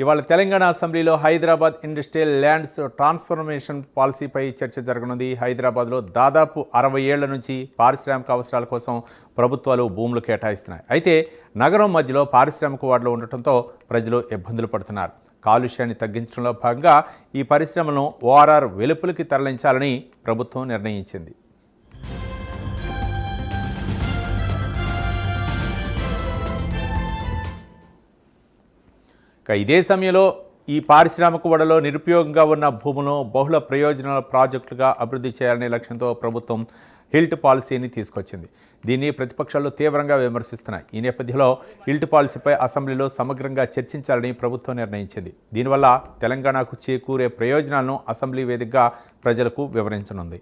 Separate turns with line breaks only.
ఇవాళ తెలంగాణ అసెంబ్లీలో Hyderabad industrial lands transformation పాలసీపై చర్చ జరగనుంది. హైదరాబాద్లో దాదాపు 60 ఏళ్ల నుంచి పారిశ్రామిక అవసరాల కోసం ప్రభుత్వాలు భూములు కేటాయిస్తున్నాయి. అయితే నగరం మధ్యలో పారిశ్రామిక వార్డులు ఉండటంతో ప్రజలు ఇబ్బందులు పడుతున్నారు. కాలుష్యాన్ని తగ్గించడంలో భాగంగా ఈ పరిశ్రమలను ఓఆర్ఆర్ వెలుపలికి తరలించాలని ప్రభుత్వం నిర్ణయించింది. ఇదే సమయంలో ఈ పారిశ్రామిక వాడలో నిరుపయోగంగా ఉన్న భూములను బహుళ ప్రయోజనాల ప్రాజెక్టులుగా అభివృద్ధి చేయాలనే లక్ష్యంతో ప్రభుత్వం హిల్ట్ పాలసీని తీసుకొచ్చింది. దీన్ని ప్రతిపక్షాలు తీవ్రంగా విమర్శిస్తున్నాయి. ఈ నేపథ్యంలో హిల్ట్ పాలసీపై అసెంబ్లీలో సమగ్రంగా చర్చించాలని ప్రభుత్వం నిర్ణయించింది. దీనివల్ల తెలంగాణకు చేకూరే ప్రయోజనాలను అసెంబ్లీ వేదికగా ప్రజలకు వివరించనుంది.